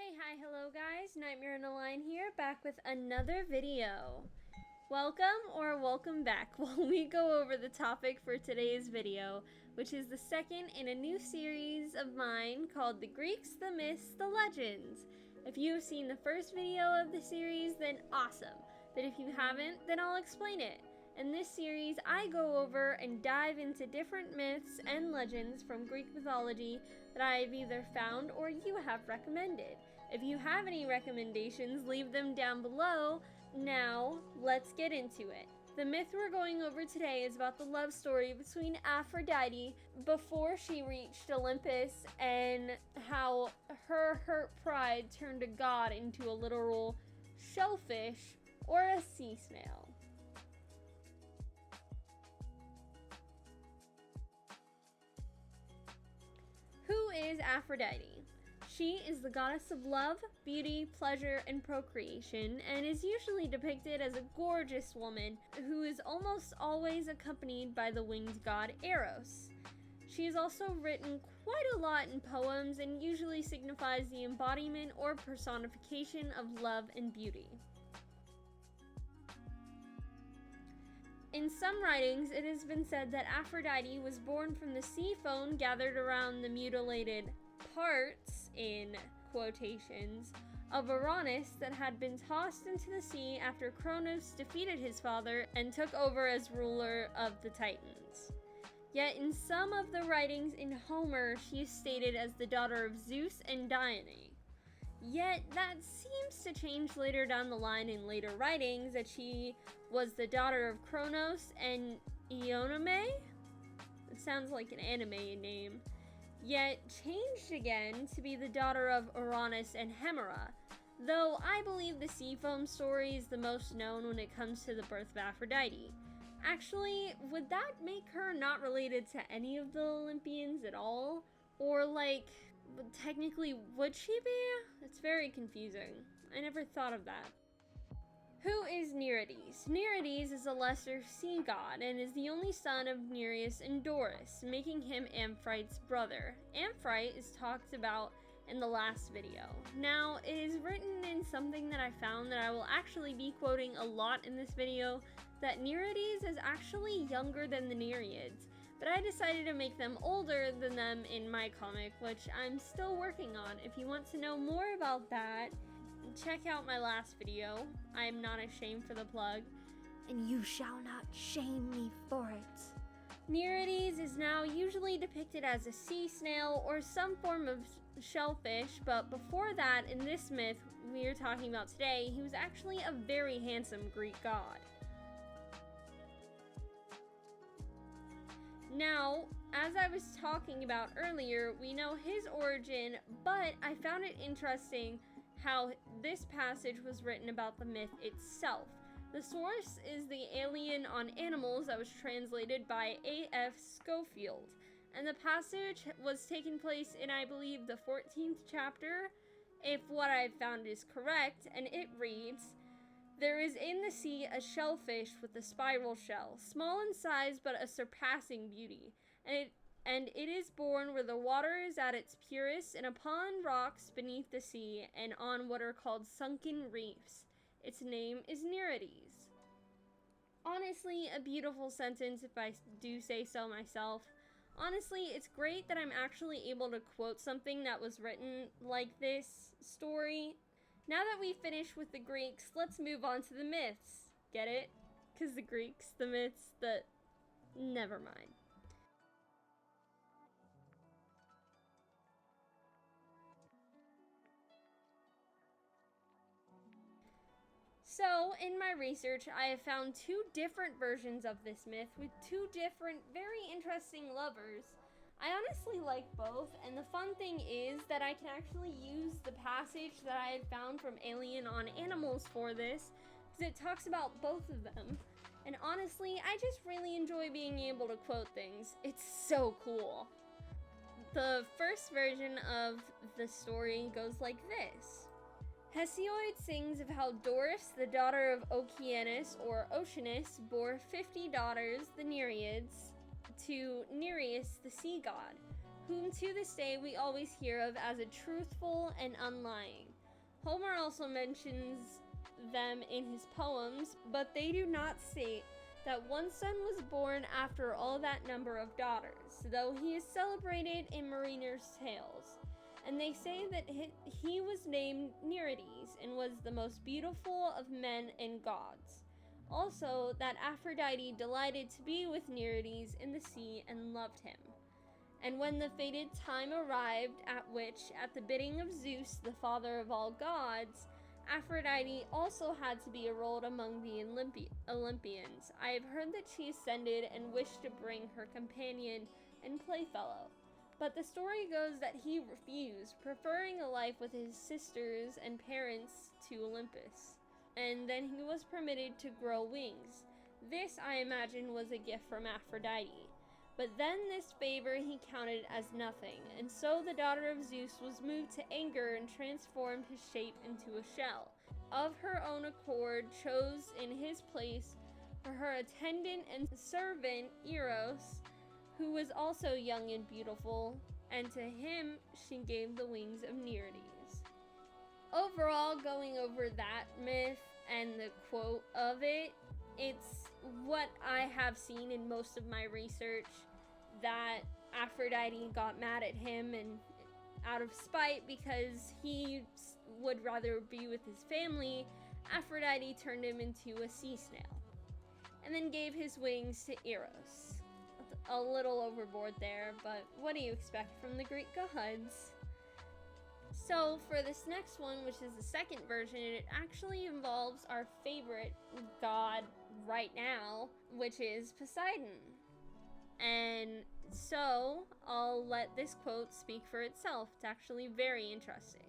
Hey, hi, hello guys, Nightmare in a Line here, back with another video. Welcome or welcome back while we go over the topic for today's video, which is the second in a new series of mine called The Greeks, the Myths, the Legends. If you have seen the first video of the series, then awesome, but if you haven't, then I'll explain it. In this series, I go over and dive into different myths and legends from Greek mythology that I have either found or you have recommended. If you have any recommendations, leave them down below. Now, let's get into it. The myth we're going over today is about the love story between Aphrodite before she reached Olympus and how her hurt pride turned a god into a literal shellfish or a sea snail. Who is Aphrodite? She is the goddess of love, beauty, pleasure, and procreation, and is usually depicted as a gorgeous woman who is almost always accompanied by the winged god Eros. She is also written quite a lot in poems and usually signifies the embodiment or personification of love and beauty. In some writings, it has been said that Aphrodite was born from the sea foam gathered around the mutilated parts, in quotations, of Uranus that had been tossed into the sea after Kronos defeated his father and took over as ruler of the Titans. Yet in some of the writings in Homer, she is stated as the daughter of Zeus and Dione. Yet that seems to change later down the line in later writings, that she was the daughter of Kronos and Ionome? It sounds like an anime name. Yet changed again to be the daughter of Uranus and Hemera, though I believe the sea foam story is the most known when it comes to the birth of Aphrodite. Actually, would that make her not related to any of the Olympians at all? Or technically, would she be? It's very confusing. I never thought of that. Who is Nerites? Nerites is a lesser sea god and is the only son of Nereus and Doris, making him Amphrite's brother. Amphrite is talked about in the last video. Now, it is written in something that I found that I will actually be quoting a lot in this video, that Nerites is actually younger than the Nereids, but I decided to make them older than them in my comic, which I'm still working on. If you want to know more about that, check out my last video. I am not ashamed for the plug, and you shall not shame me for it. Nerites is now usually depicted as a sea snail or some form of shellfish, but before that, in this myth we are talking about today, he was actually a very handsome Greek god. Now, as I was talking about earlier, we know his origin, but I found it interesting how this passage was written about the myth itself. The source is the Alien on Animals that was translated by A.F. Schofield, and the passage was taking place in, I believe, the 14th chapter, if what I've found is correct, and it reads, "There is in the sea a shellfish with a spiral shell, small in size but a surpassing beauty, and it is born where the water is at its purest and upon rocks beneath the sea and on what are called sunken reefs. Its name is Nerites." Honestly, a beautiful sentence if I do say so myself. Honestly, it's great that I'm actually able to quote something that was written like this story. Now that we've finished with the Greeks, let's move on to the myths. Get it? Because the Greeks, the myths, never mind. So, in my research, I have found two different versions of this myth with two different, very interesting lovers. I honestly like both, and the fun thing is that I can actually use the passage that I had found from Alien on Animals for this, because it talks about both of them. And honestly, I just really enjoy being able to quote things. It's so cool. The first version of the story goes like this. Hesiod sings of how Doris, the daughter of Oceanus or Oceanus, bore 50 daughters, the Nereids, to Nereus, the sea god, whom to this day we always hear of as a truthful and unlying. Homer also mentions them in his poems, but they do not state that one son was born after all that number of daughters, though he is celebrated in mariners' tales. And they say that he was named Nerites and was the most beautiful of men and gods. Also, that Aphrodite delighted to be with Nerites in the sea and loved him. And when the fated time arrived, at which, at the bidding of Zeus, the father of all gods, Aphrodite also had to be enrolled among the Olympians, I have heard that she ascended and wished to bring her companion and playfellow. But the story goes that he refused, preferring a life with his sisters and parents to Olympus. And then he was permitted to grow wings. This, I imagine, was a gift from Aphrodite. But then this favor he counted as nothing, and so the daughter of Zeus was moved to anger and transformed his shape into a shell. Of her own accord, chose in his place for her attendant and servant Eros, who was also young and beautiful, and to him she gave the wings of Nerites. Overall, going over that myth and the quote of it, it's what I have seen in most of my research, that Aphrodite got mad at him and out of spite because he would rather be with his family, Aphrodite turned him into a sea snail and then gave his wings to Eros. A little overboard there, but what do you expect from the Greek gods? So for this next one, which is the second version, it actually involves our favorite god right now, which is Poseidon. And so I'll let this quote speak for itself. It's actually very interesting.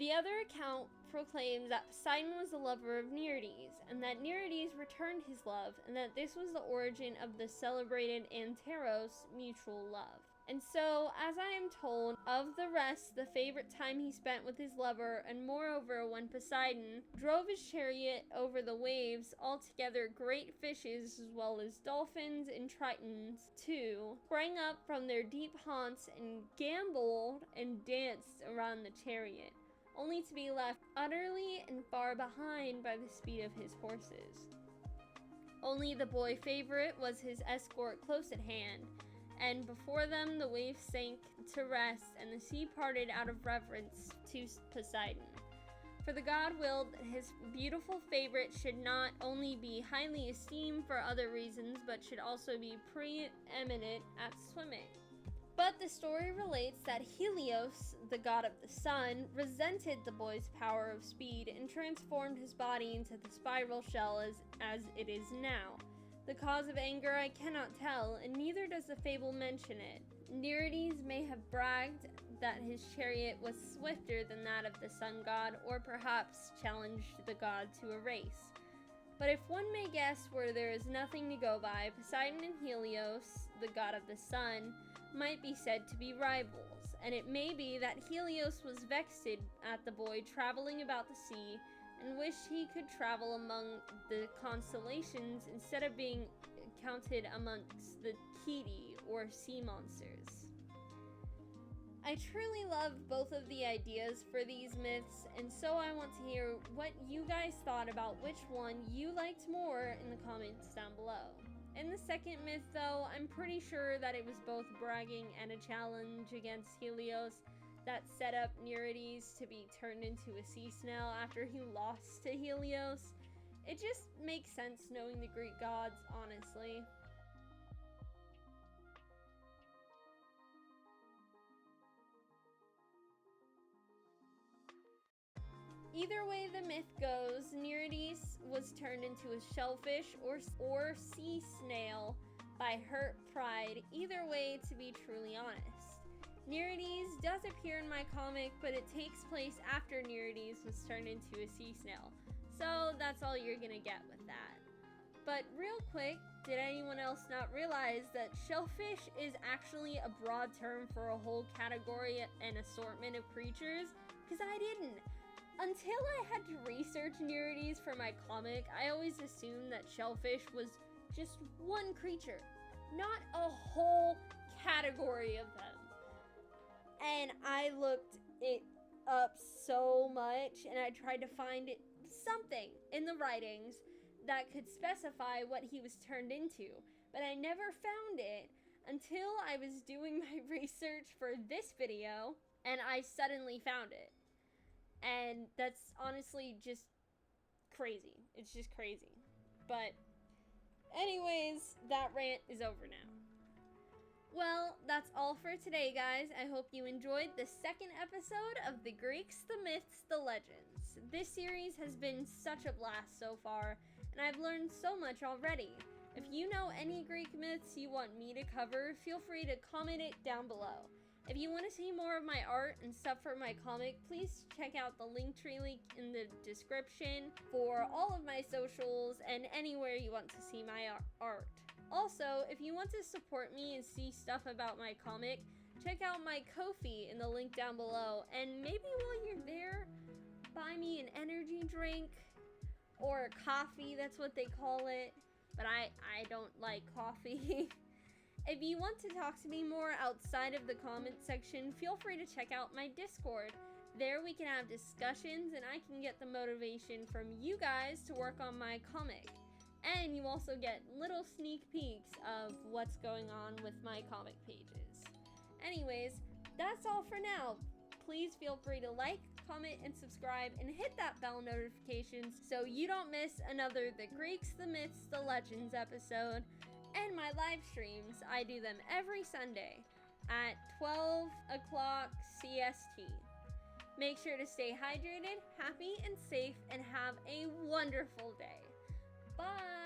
The other account proclaims that Poseidon was the lover of Nerites, and that Nerites returned his love, and that this was the origin of the celebrated Anteros mutual love. And so, as I am told, of the rest, the favorite time he spent with his lover, and moreover, when Poseidon drove his chariot over the waves, altogether great fishes, as well as dolphins and tritons, too, sprang up from their deep haunts and gamboled and danced around the chariot, only to be left utterly and far behind by the speed of his horses. Only the boy favorite was his escort close at hand, and before them the waves sank to rest, and the sea parted out of reverence to Poseidon. For the god willed that his beautiful favorite should not only be highly esteemed for other reasons, but should also be preeminent at swimming. But the story relates that Helios, the god of the sun, resented the boy's power of speed and transformed his body into the spiral shell as it is now. The cause of anger I cannot tell, and neither does the fable mention it. Nerites may have bragged that his chariot was swifter than that of the sun god, or perhaps challenged the god to a race. But if one may guess where there is nothing to go by, Poseidon and Helios, the god of the sun, might be said to be rivals, and it may be that Helios was vexed at the boy traveling about the sea, and wished he could travel among the constellations instead of being counted amongst the Kiti, or sea monsters. I truly love both of the ideas for these myths, and so I want to hear what you guys thought about which one you liked more in the comments down below. In the second myth, though, I'm pretty sure that it was both bragging and a challenge against Helios that set up Nerites to be turned into a sea snail after he lost to Helios. It just makes sense knowing the Greek gods, honestly. Either way the myth goes, Nerites was turned into a shellfish or sea snail by hurt pride, either way, to be truly honest. Nerites does appear in my comic, but it takes place after Nerites was turned into a sea snail, so that's all you're gonna get with that. But real quick, did anyone else not realize that shellfish is actually a broad term for a whole category and assortment of creatures? Because I didn't. Until I had to research Nerites for my comic, I always assumed that shellfish was just one creature, not a whole category of them. And I looked it up so much, and I tried to find something in the writings that could specify what he was turned into, but I never found it until I was doing my research for this video, and I suddenly found it. And that's honestly just crazy. It's just crazy. But anyways, that rant is over now. Well, that's all for today, guys. I hope you enjoyed the second episode of The Greeks, the Myths, the Legends. This series has been such a blast so far, and I've learned so much already. If you know any Greek myths you want me to cover, feel free to comment it down below. If you want to see more of my art and stuff for my comic, please check out the Linktree link in the description for all of my socials and anywhere you want to see my art. Also, if you want to support me and see stuff about my comic, check out my Ko-fi in the link down below, and maybe while you're there, buy me an energy drink or a coffee, that's what they call it, but I don't like coffee. If you want to talk to me more outside of the comment section, feel free to check out my Discord. There we can have discussions and I can get the motivation from you guys to work on my comic. And you also get little sneak peeks of what's going on with my comic pages. Anyways, that's all for now. Please feel free to like, comment, and subscribe, and hit that bell notifications so you don't miss another The Greeks, the Myths, the Legends episode. And my live streams, I do them every Sunday at 12 o'clock CST. Make sure to stay hydrated, happy, and safe, and have a wonderful day. Bye!